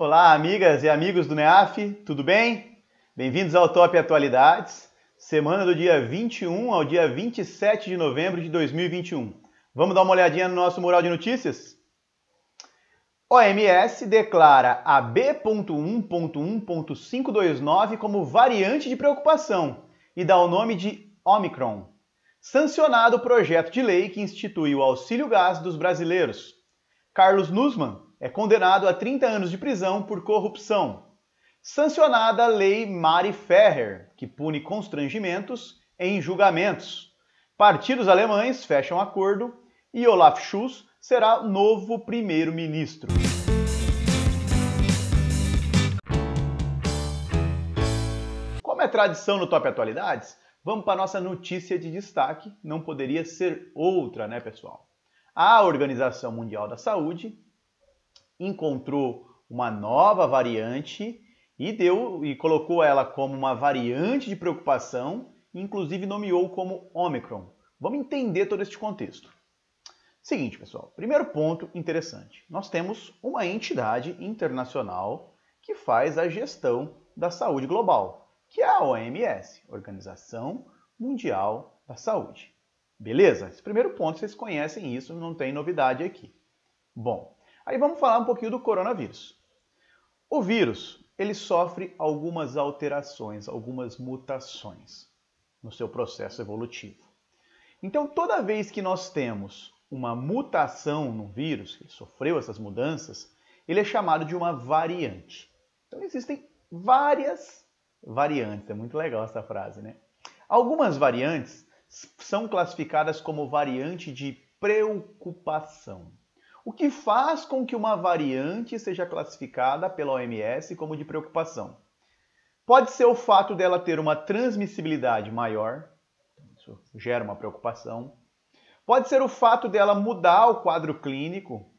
Olá, amigas e amigos do NEAF, tudo bem? Bem-vindos ao Top Atualidades, semana do dia 21 ao dia 27 de novembro de 2021. Vamos dar uma olhadinha no nosso mural de notícias? OMS declara a B.1.1.529 como variante de preocupação e dá o nome de Omicron. Sancionado o projeto de lei que institui o auxílio gás dos brasileiros. Carlos Nussmann é condenado a 30 anos de prisão por corrupção. Sancionada a lei Mari Ferrer, que pune constrangimentos em julgamentos. Partidos alemães fecham acordo e Olaf Scholz será novo primeiro-ministro. Como é tradição no Top Atualidades, vamos para a nossa notícia de destaque. Não poderia ser outra, né, pessoal? A Organização Mundial da Saúde encontrou uma nova variante e colocou ela como uma variante de preocupação, inclusive nomeou como Omicron. Vamos entender todo este contexto. Seguinte, pessoal, primeiro ponto interessante. Nós temos uma entidade internacional que faz a gestão da saúde global, que é a OMS, Organização Mundial da Saúde. Beleza? Esse primeiro ponto, vocês conhecem isso, não tem novidade aqui. Bom, aí vamos falar um pouquinho do coronavírus. O vírus, ele sofre algumas alterações, algumas mutações no seu processo evolutivo. Então, toda vez que nós temos uma mutação no vírus, que sofreu essas mudanças, ele é chamado de uma variante. Então, existem várias variantes, é muito legal essa frase, né? Algumas variantes são classificadas como variante de preocupação, o que faz com que uma variante seja classificada pela OMS como de preocupação. Pode ser o fato dela ter uma transmissibilidade maior, isso gera uma preocupação. Pode ser o fato dela mudar o quadro clínico,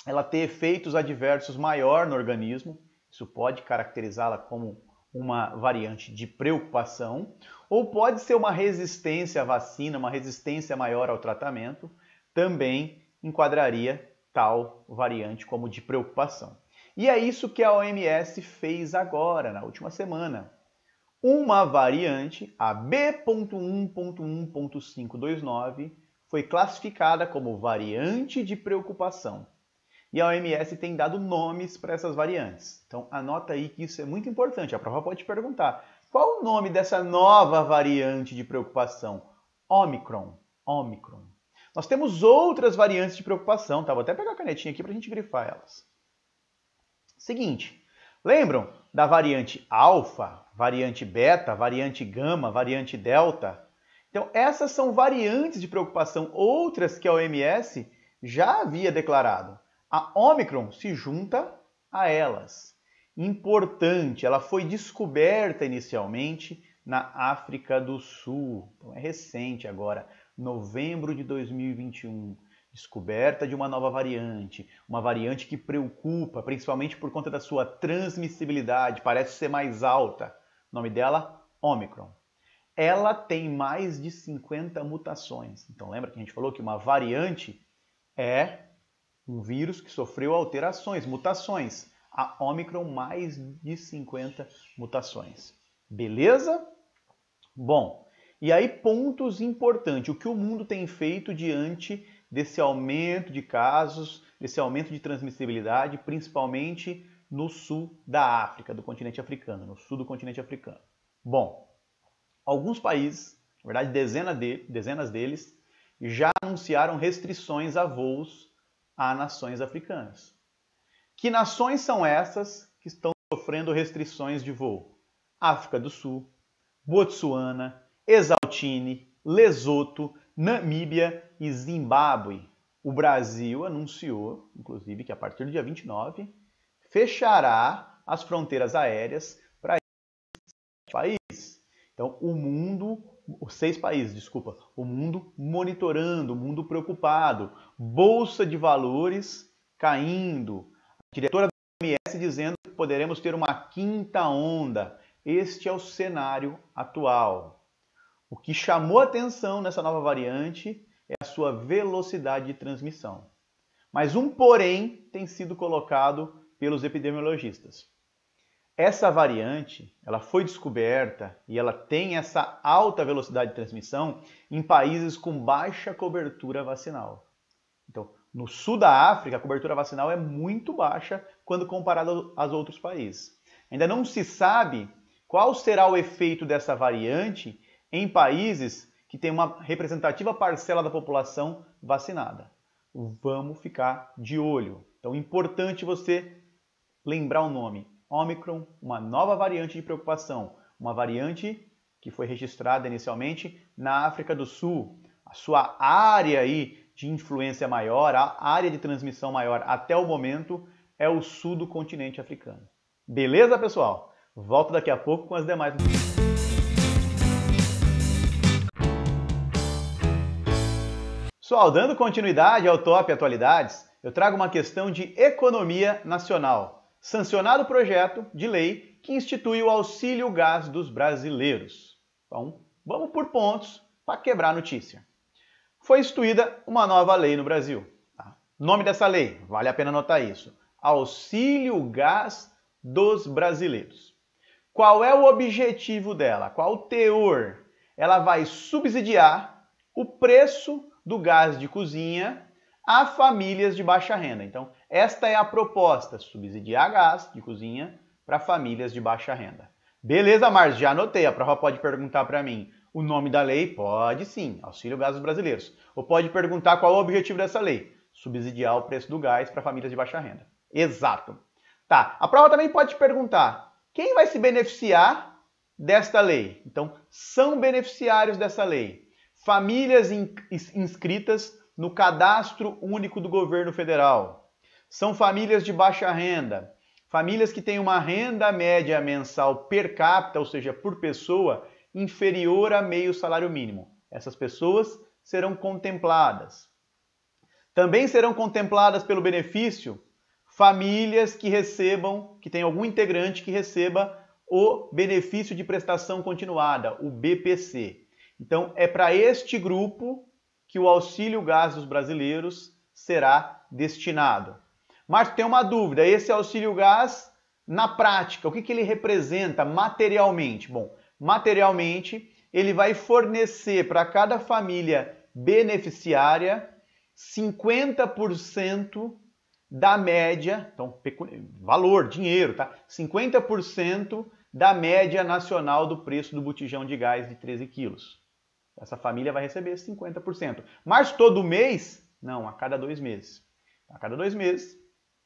ela ter efeitos adversos maior no organismo, isso pode caracterizá-la como uma variante de preocupação, ou pode ser uma resistência à vacina, uma resistência maior ao tratamento, também enquadraria tal variante como de preocupação. E é isso que a OMS fez agora, na última semana. Uma variante, a B.1.1.529, foi classificada como variante de preocupação. E a OMS tem dado nomes para essas variantes. Então anota aí que isso é muito importante. A prova pode te perguntar: qual o nome dessa nova variante de preocupação? Omicron. Omicron. Nós temos outras variantes de preocupação, tá? Vou até pegar a canetinha aqui para a gente grifar elas. Seguinte, lembram da variante alfa, variante beta, variante gama, variante delta? Então essas são variantes de preocupação, outras que a OMS já havia declarado. A Omicron se junta a elas. Importante, ela foi descoberta inicialmente na África do Sul. Então é recente agora, novembro de 2021. Descoberta de uma nova variante. Uma variante que preocupa, principalmente por conta da sua transmissibilidade, parece ser mais alta. O nome dela, Omicron. Ela tem mais de 50 mutações. Então lembra que a gente falou que uma variante é um vírus que sofreu alterações, mutações. A Omicron, mais de 50 mutações. Beleza? Bom, e aí pontos importantes. O que o mundo tem feito diante desse aumento de casos, desse aumento de transmissibilidade, principalmente no sul da África, do continente africano, no sul do continente africano? Bom, alguns países, na verdade dezenas deles, já anunciaram restrições a voos a nações africanas. Que nações são essas que estão sofrendo restrições de voo? África do Sul, Botsuana, Eswatini, Lesoto, Namíbia e Zimbábue. O Brasil anunciou, inclusive, que a partir do dia 29 fechará as fronteiras aéreas para esses países. Então, o mundo monitorando, o mundo preocupado, bolsa de valores caindo, a diretora da OMS dizendo que poderemos ter uma quinta onda. Este é o cenário atual. O que chamou atenção nessa nova variante é a sua velocidade de transmissão. Mas um porém tem sido colocado pelos epidemiologistas. Essa variante, ela foi descoberta e ela tem essa alta velocidade de transmissão em países com baixa cobertura vacinal. Então, no sul da África, a cobertura vacinal é muito baixa quando comparado aos outros países. Ainda não se sabe qual será o efeito dessa variante em países que têm uma representativa parcela da população vacinada. Vamos ficar de olho. Então, é importante você lembrar o nome. Ômicron, uma nova variante de preocupação, uma variante que foi registrada inicialmente na África do Sul. A sua área aí de influência maior, a área de transmissão maior até o momento é o sul do continente africano. Beleza, pessoal? Volto daqui a pouco com as demais notícias. Pessoal, dando continuidade ao Top Atualidades, eu trago uma questão de economia nacional. Sancionado o projeto de lei que institui o auxílio gás dos brasileiros. Então, vamos por pontos para quebrar a notícia. Foi instituída uma nova lei no Brasil. Tá? Nome dessa lei, vale a pena anotar isso. Auxílio gás dos brasileiros. Qual é o objetivo dela? Qual o teor? Ela vai subsidiar o preço do gás de cozinha a famílias de baixa renda. Então, esta é a proposta, subsidiar gás de cozinha para famílias de baixa renda. Beleza, Márcio, já anotei. A prova pode perguntar para mim o nome da lei? Pode sim, auxílio gás dos brasileiros. Ou pode perguntar qual é o objetivo dessa lei? Subsidiar o preço do gás para famílias de baixa renda. Exato. Tá, a prova também pode perguntar quem vai se beneficiar desta lei? Então, são beneficiários dessa lei famílias inscritas no Cadastro Único do Governo Federal. São famílias de baixa renda, famílias que têm uma renda média mensal per capita, ou seja, por pessoa, inferior a meio salário mínimo. Essas pessoas serão contempladas. Também serão contempladas pelo benefício famílias que tem algum integrante que receba o benefício de prestação continuada, o BPC. Então, é para este grupo que o auxílio gás dos brasileiros será destinado. Mas tem uma dúvida, esse auxílio gás, na prática, o que ele representa materialmente? Bom, materialmente, ele vai fornecer para cada família beneficiária 50% da média, então, valor, dinheiro, tá? 50% da média nacional do preço do botijão de gás de 13 quilos. Essa família vai receber 50%. Mas todo mês? Não, a cada 2 meses. A cada 2 meses,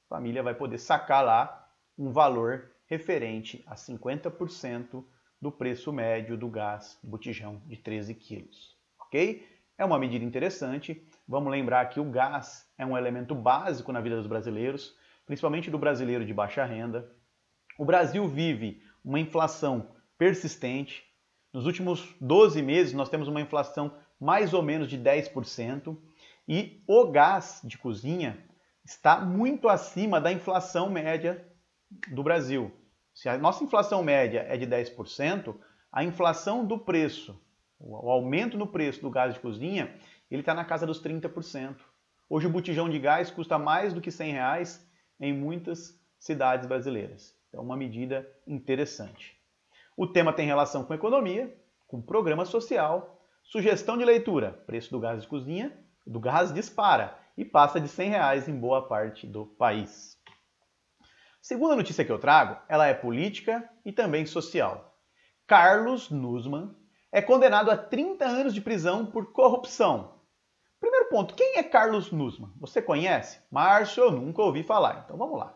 a família vai poder sacar lá um valor referente a 50% do preço médio do gás botijão de 13 quilos. Ok? É uma medida interessante. Vamos lembrar que o gás é um elemento básico na vida dos brasileiros, principalmente do brasileiro de baixa renda. O Brasil vive uma inflação persistente. Nos últimos 12 meses, nós temos uma inflação mais ou menos de 10% e o gás de cozinha está muito acima da inflação média do Brasil. Se a nossa inflação média é de 10%, a inflação do preço, o aumento no preço do gás de cozinha, ele está na casa dos 30%. Hoje o botijão de gás custa mais do que R$100 em muitas cidades brasileiras. Então é uma medida interessante. O tema tem relação com economia, com programa social, sugestão de leitura, preço do gás de cozinha, do gás dispara e passa de R$100 em boa parte do país. Segunda notícia que eu trago, ela é política e também social. Carlos Nussmann é condenado a 30 anos de prisão por corrupção. Primeiro ponto, quem é Carlos Nussmann? Você conhece? Márcio, eu nunca ouvi falar. Então vamos lá.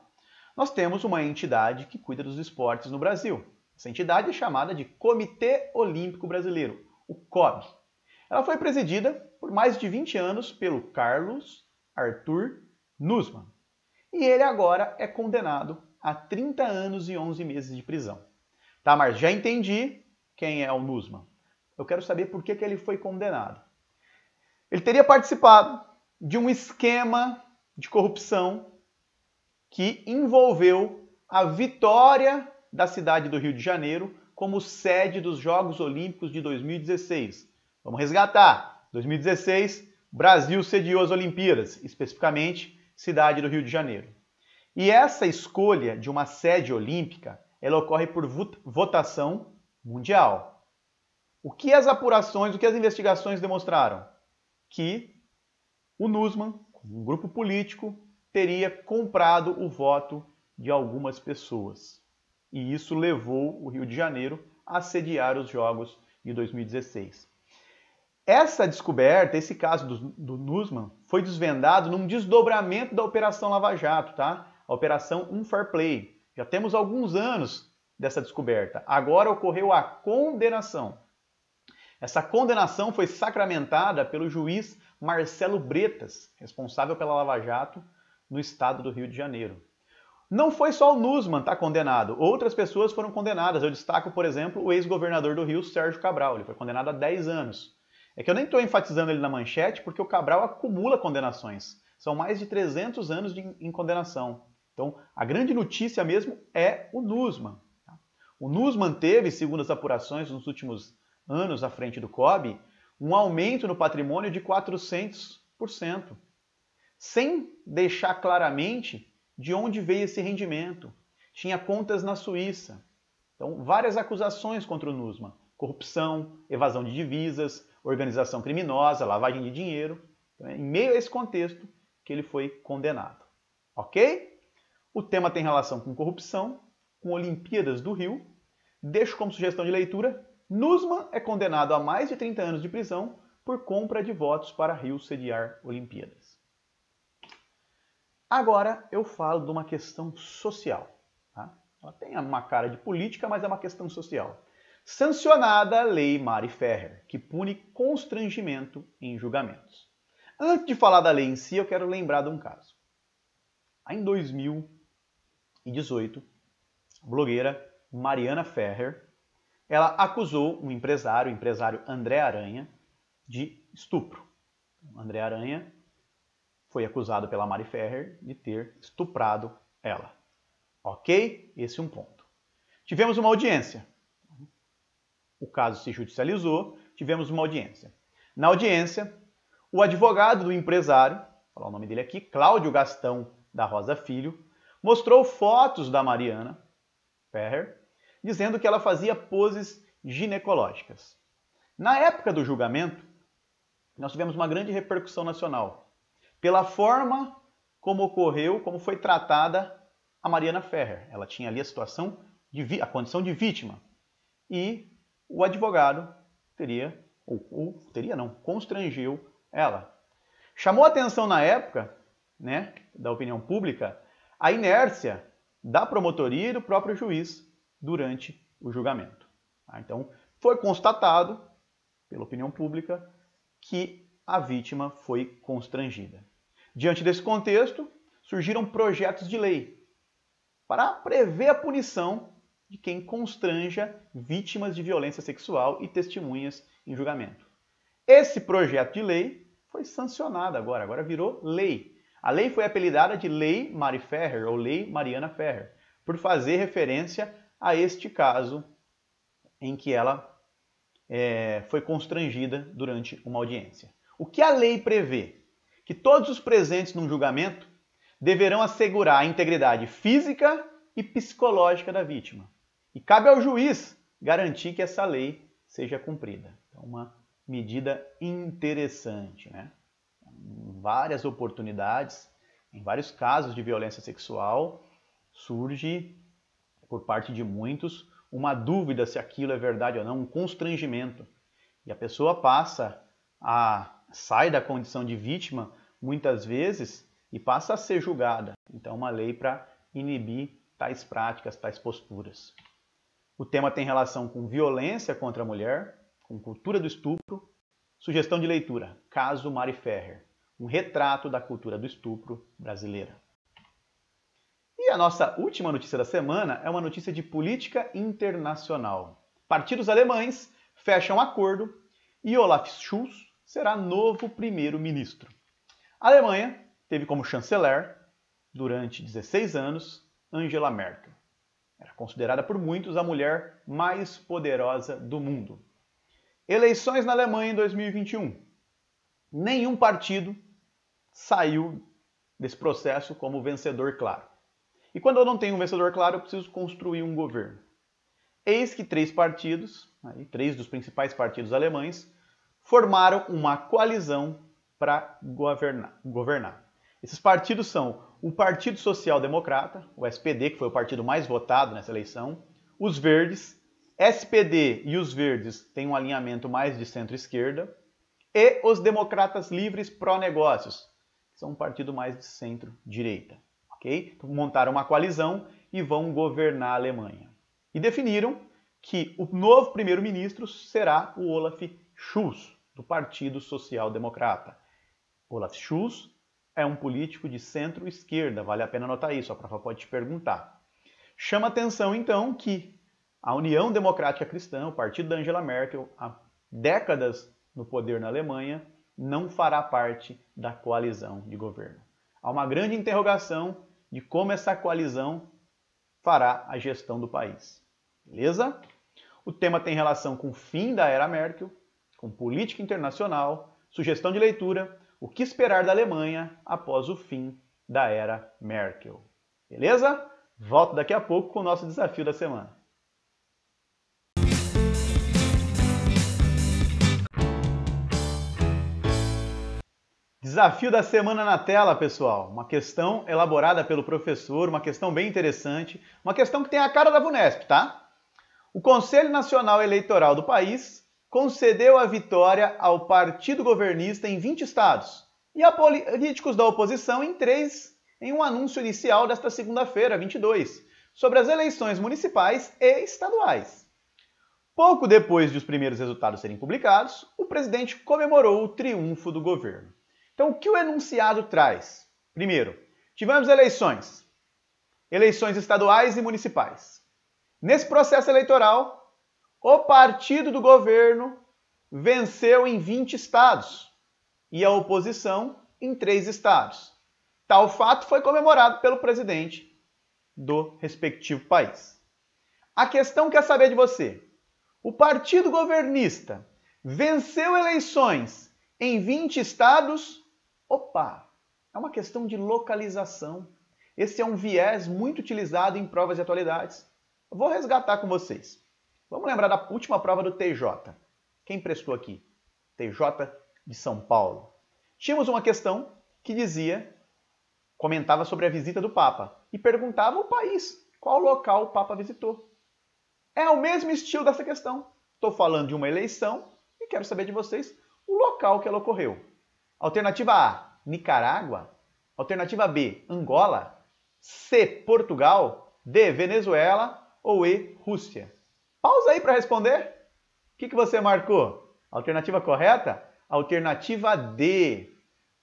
Nós temos uma entidade que cuida dos esportes no Brasil. Essa entidade é chamada de Comitê Olímpico Brasileiro, o COB. Ela foi presidida por mais de 20 anos pelo Carlos Arthur Nussmann. E ele agora é condenado a 30 anos e 11 meses de prisão. Tá, mas já entendi quem é o Nussmann. Eu quero saber por que ele foi condenado. Ele teria participado de um esquema de corrupção que envolveu a vitória da cidade do Rio de Janeiro como sede dos Jogos Olímpicos de 2016. Vamos resgatar. 2016, Brasil sediou as Olimpíadas, especificamente cidade do Rio de Janeiro. E essa escolha de uma sede olímpica, ela ocorre por votação mundial. O que as apurações, o que as investigações demonstraram? Que o Nussmann, um grupo político, teria comprado o voto de algumas pessoas. E isso levou o Rio de Janeiro a sediar os Jogos de 2016. Essa descoberta, esse caso do Nussmann, foi desvendado num desdobramento da Operação Lava Jato, tá? A Operação Fair Play. Já temos alguns anos dessa descoberta. Agora ocorreu a condenação. Essa condenação foi sacramentada pelo juiz Marcelo Bretas, responsável pela Lava Jato no estado do Rio de Janeiro. Não foi só o Nussmann que está condenado, outras pessoas foram condenadas. Eu destaco, por exemplo, o ex-governador do Rio, Sérgio Cabral. Ele foi condenado a 10 anos. É que eu nem estou enfatizando ele na manchete porque o Cabral acumula condenações. São mais de 300 anos em condenação. Então, a grande notícia mesmo é o Nussmann. O Nussmann teve, segundo as apurações nos últimos anos à frente do COB, um aumento no patrimônio de 400%, sem deixar claramente de onde veio esse rendimento. Tinha contas na Suíça. Então, várias acusações contra o Nussmann. Corrupção, evasão de divisas, organização criminosa, lavagem de dinheiro. Então, é em meio a esse contexto que ele foi condenado. Ok? O tema tem relação com corrupção, com Olimpíadas do Rio. Deixo como sugestão de leitura: Nussmann é condenado a mais de 30 anos de prisão por compra de votos para Rio sediar Olimpíadas. Agora eu falo de uma questão social. Tá? Ela tem uma cara de política, mas é uma questão social. Sancionada a Lei Mari Ferrer, que pune constrangimento em julgamentos. Antes de falar da lei em si, eu quero lembrar de um caso. Em 2018, a blogueira Mariana Ferrer, ela acusou o empresário André Aranha, de estupro. André Aranha foi acusado pela Mari Ferrer de ter estuprado ela. Ok? Esse é um ponto. Tivemos uma audiência. O caso se judicializou, tivemos uma audiência. Na audiência, o advogado do empresário, vou falar o nome dele aqui, Cláudio Gastão da Rosa Filho, mostrou fotos da Mariana Ferrer, dizendo que ela fazia poses ginecológicas. Na época do julgamento, nós tivemos uma grande repercussão nacional, pela forma como ocorreu, como foi tratada a Mariana Ferrer. Ela tinha ali a situação, a condição de vítima. E o advogado constrangeu ela. Chamou a atenção na época, né, da opinião pública, a inércia da promotoria e do próprio juiz durante o julgamento. Então, foi constatado pela opinião pública que a vítima foi constrangida. Diante desse contexto, surgiram projetos de lei para prever a punição de quem constranja vítimas de violência sexual e testemunhas em julgamento. Esse projeto de lei foi sancionado agora virou lei. A lei foi apelidada de Lei Mari Ferrer ou Lei Mariana Ferrer, por fazer referência a este caso em que ela foi constrangida durante uma audiência. O que a lei prevê? Que todos os presentes num julgamento deverão assegurar a integridade física e psicológica da vítima. E cabe ao juiz garantir que essa lei seja cumprida. Então, uma medida interessante, né? Em várias oportunidades, em vários casos de violência sexual, surge, por parte de muitos, uma dúvida se aquilo é verdade ou não, um constrangimento. E a pessoa sai da condição de vítima, muitas vezes, e passa a ser julgada. Então, uma lei para inibir tais práticas, tais posturas. O tema tem relação com violência contra a mulher, com cultura do estupro. Sugestão de leitura: Caso Mari Ferrer, um retrato da cultura do estupro brasileira. E a nossa última notícia da semana é uma notícia de política internacional. Partidos alemães fecham acordo e Olaf Scholz será novo primeiro-ministro. A Alemanha teve como chanceler, durante 16 anos, Angela Merkel. Era considerada por muitos a mulher mais poderosa do mundo. Eleições na Alemanha em 2021. Nenhum partido saiu desse processo como vencedor claro. E quando eu não tenho um vencedor claro, eu preciso construir um governo. Eis que 3 partidos, 3 dos principais partidos alemães, formaram uma coalizão para governar. Esses partidos são o Partido Social Democrata, o SPD, que foi o partido mais votado nessa eleição, os Verdes, SPD e os Verdes têm um alinhamento mais de centro-esquerda, e os Democratas Livres Pró-Negócios, que são um partido mais de centro-direita. Okay? Então, montaram uma coalizão e vão governar a Alemanha. E definiram que o novo primeiro-ministro será o Olaf Scholz, do Partido Social Democrata. Olaf Scholz é um político de centro-esquerda, vale a pena anotar isso, a prova pode te perguntar. Chama atenção, então, que a União Democrática Cristã, o partido da Angela Merkel, há décadas no poder na Alemanha, não fará parte da coalizão de governo. Há uma grande interrogação de como essa coalizão fará a gestão do país. Beleza? O tema tem relação com o fim da era Merkel, com política internacional, sugestão de leitura, o que esperar da Alemanha após o fim da era Merkel. Beleza? Volto daqui a pouco com o nosso desafio da semana. Desafio da semana na tela, pessoal. Uma questão elaborada pelo professor, uma questão bem interessante, uma questão que tem a cara da VUNESP, tá? O Conselho Nacional Eleitoral do país concedeu a vitória ao partido governista em 20 estados e a políticos da oposição em 3, em um anúncio inicial desta segunda-feira, 22, sobre as eleições municipais e estaduais. Pouco depois de os primeiros resultados serem publicados, o presidente comemorou o triunfo do governo. Então, o que o enunciado traz? Primeiro, tivemos eleições estaduais e municipais. Nesse processo eleitoral, o partido do governo venceu em 20 estados e a oposição em 3 estados. Tal fato foi comemorado pelo presidente do respectivo país. A questão quer saber de você. O partido governista venceu eleições em 20 estados? Opa! É uma questão de localização. Esse é um viés muito utilizado em provas de atualidades. Eu vou resgatar com vocês. Vamos lembrar da última prova do TJ. Quem prestou aqui? TJ de São Paulo. Tínhamos uma questão que comentava sobre a visita do Papa e perguntava ao país qual local o Papa visitou. É o mesmo estilo dessa questão. Estou falando de uma eleição e quero saber de vocês o local que ela ocorreu. Alternativa A, Nicarágua. Alternativa B, Angola. C, Portugal. D, Venezuela. Ou E, Rússia. Pausa aí para responder. O que você marcou? Alternativa correta? Alternativa D.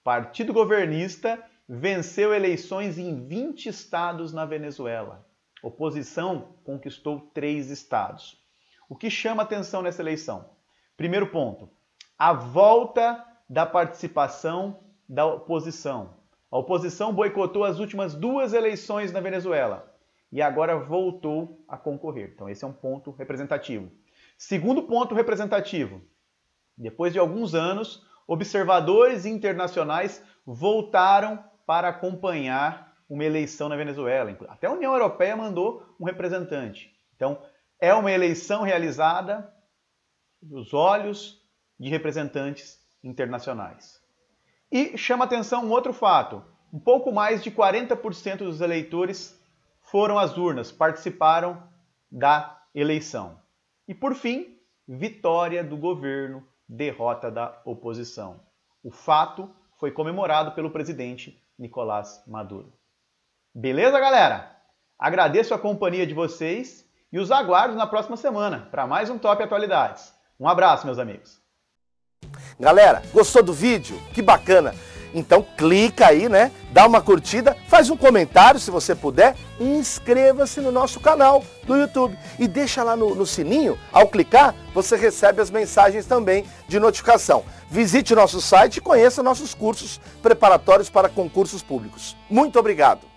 Partido governista venceu eleições em 20 estados na Venezuela. Oposição conquistou 3 estados. O que chama atenção nessa eleição? Primeiro ponto, a volta da participação da oposição. A oposição boicotou as últimas 2 eleições na Venezuela e agora voltou a concorrer. Então esse é um ponto representativo. Segundo ponto representativo, depois de alguns anos, observadores internacionais voltaram para acompanhar uma eleição na Venezuela. Até a União Europeia mandou um representante. Então, é uma eleição realizada nos olhos de representantes internacionais. E chama atenção um outro fato. Um pouco mais de 40% dos eleitores foram às urnas, participaram da eleição. E, por fim, vitória do governo, derrota da oposição. O fato foi comemorado pelo presidente Nicolás Maduro. Beleza, galera? Agradeço a companhia de vocês e os aguardo na próxima semana para mais um Top Atualidades. Um abraço, meus amigos. Galera, gostou do vídeo? Que bacana! Então clica aí, né? Dá uma curtida, faz um comentário se você puder e inscreva-se no nosso canal do YouTube. E deixa lá no sininho, ao clicar, você recebe as mensagens também de notificação. Visite nosso site e conheça nossos cursos preparatórios para concursos públicos. Muito obrigado!